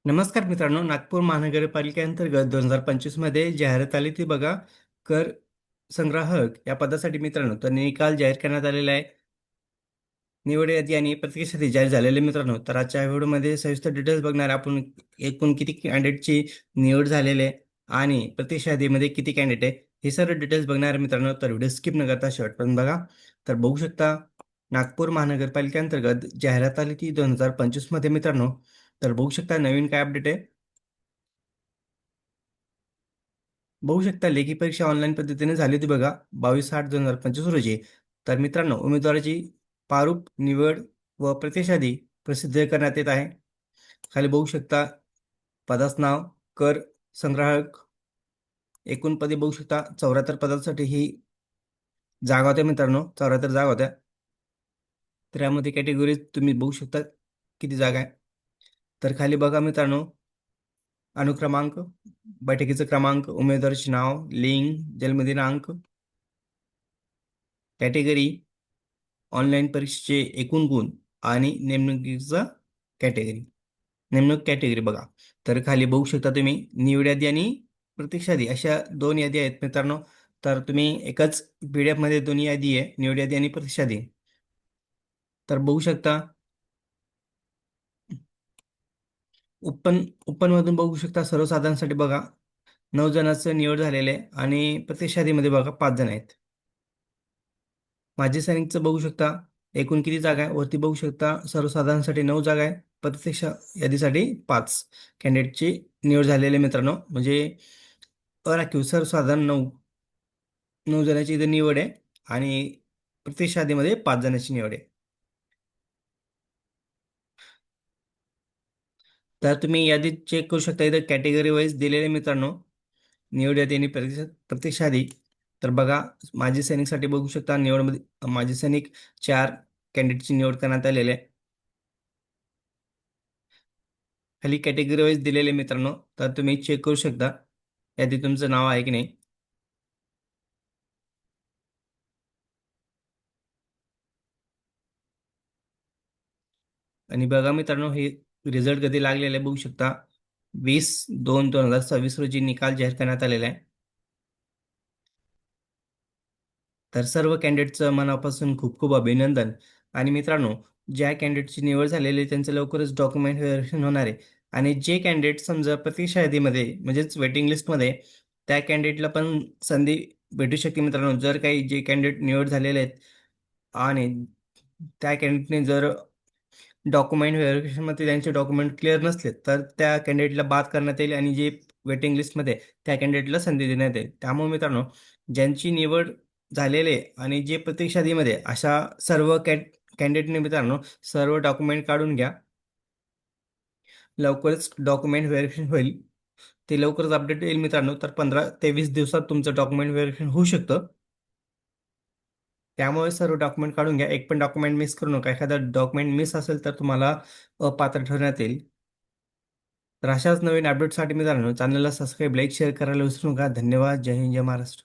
नमस्कार मित्रांनो, नागपूर महानगरपालिकेअंतर्गत 2025 मध्ये जाहिरात आली ती बघा. कर संग्राहक या पदासाठी मित्रांनो, तर निकाल जाहीर करण्यात आलेला आहे. निवड यादी आणि प्रत्येक जाहीर झालेले मित्रांनो, तर आजच्या व्हिडिओमध्ये सविस्तर डिटेल्स बघणार आहे आपण. एकूण किती कॅन्डिडेटची निवड झालेली आहे आणि प्रत्येक यादीमध्ये किती कॅन्डिडेट आहे हे सर्व डिटेल्स बघणार आहे मित्रांनो. तर व्हिडिओ स्किप न करता शेवटपर्यंत बघा. तर बघू शकता, नागपूर महानगरपालिकेअंतर्गत जाहिरात आली ती 2025 मध्ये मित्रांनो. तर बघू शकता नवीन काय अपडेट आहे. बघू शकता, लेखी परीक्षा ऑनलाईन पद्धतीने झाली होती बघा, 22/8/2025 रोजी. तर मित्रांनो, उमेदवाराची प्रारूप निवड व प्रतिसादी प्रसिद्ध करण्यात येत आहे. खाली बघू शकता पदाचं नाव, कर संग्राहक. एकूण पदे बघू शकता, 74 पदांसाठी ही जागा होत्या मित्रांनो, 74 जागा होत्या. तर यामध्ये कॅटेगरीज तुम्ही बघू शकता किती जागा आहे. तर खाली बघा मित्रांनो, अनुक्रमांक, बैठकीचा क्रमांक, उमेदवाराचे नाव, लिंग, जन्मदिनांक, कॅटेगरी, ऑनलाईन परीक्षेचे एकूण गुण आणि नेमणुकीचा कॅटेगरी, नेमणूक कॅटेगरी बघा. तर खाली बघू शकता तुम्ही निवड यादी आणि प्रतीक्षा यादी अशा दोन यादी आहेत मित्रांनो. तर तुम्ही एकच PDF मध्ये दोन्ही यादी आहे, निवड यादी आणि प्रतीक्षा यादी. तर बघू शकता ओपन ओपन मधून बघू शकता, सर्वसाधारणसाठी बघा 9 जणांचं निवड झालेलं आहे आणि प्रतीक्षा यादीमध्ये बघा 5 जण आहेत. माजी सैनिकचं बघू शकता एकूण किती जागा आहे, वरती बघू शकता सर्वसाधारणसाठी 9 जागा आहे, प्रत्यक्ष यादीसाठी 5 कॅन्डिडेटची निवड झालेली आहे मित्रांनो. म्हणजे राखीव सर्वसाधारण 9 जणांची इथे निवड आहे आणि प्रत्यक्ष यादीमध्ये 5 जणांची निवड आहे. तर तुम्ही यादीत चेक करू शकता, इथं कॅटेगरी वाईज दिलेले मित्रांनो, निवड यादी आणि प्रत्यक्ष यादी. तर बघा, माजी सैनिकसाठी बघू शकता निवडमध्ये माजी सैनिक 4 कॅन्डिडेटची निवड करण्यात आलेली आहे. खाली कॅटेगरी वाईज दिलेले मित्रांनो, तर तुम्ही चेक करू शकता यादी तुमचं नाव आहे की नाही. आणि बघा मित्रांनो, हे रिझल्ट कधी लागलेले आहे बघू शकता, 20/2/2026 रोजी निकाल जाहीर करण्यात आलेला आहे. तर सर्व कॅन्डिडेटचं मनापासून खूप खूप अभिनंदन. आणि मित्रांनो, ज्या कॅन्डिडेटची निवड झालेली आहे त्यांचं लवकरच डॉक्युमेंट व्हेरिफिकेशन होणार आहे. आणि जे कॅन्डिडेट समजा प्रतीक्षा यादीमध्ये म्हणजेच वेटिंग लिस्टमध्ये, त्या कॅन्डिडेटला पण संधी भेटू शकते मित्रांनो. जर काही जे कॅन्डिडेट निवड झालेले आहेत आणि त्या कॅन्डिडेटने जर डॉक्युमेंट व्हेरिफिकेशनमध्ये त्यांचे डॉक्युमेंट क्लिअर नसले, तर त्या कॅन्डिडेटला बाद करण्यात येईल आणि जे वेटिंग लिस्टमध्ये त्या कॅन्डिडेटला संधी देण्यात येईल. त्यामुळे मित्रांनो, ज्यांची निवड झालेली आहे आणि जे प्रतीक्षादीमध्ये अशा सर्व कॅन्डिडेटने मित्रांनो सर्व डॉक्युमेंट काढून घ्या. लवकरच डॉक्युमेंट व्हेरिफिकेशन होईल, ते लवकरच अपडेट येईल मित्रांनो. तर 15 ते 20 दिवसात तुमचं डॉक्युमेंट व्हेरिफिकेशन होऊ शकतं. त्यामुळे सर्व डॉक्युमेंट काढून घ्या, एक पण डॉक्युमेंट मिस करू नका. एखादा डॉक्युमेंट मिस असेल तर तुम्हाला अपात्र ठरवण्यात येईल. तर अशाच नवीन अपडेटसाठी मित्रांनो, चॅनलला सबस्क्राईब, लाईक, शेअर करायला विसरू नका. धन्यवाद. जय हिंद, जय महाराष्ट्र.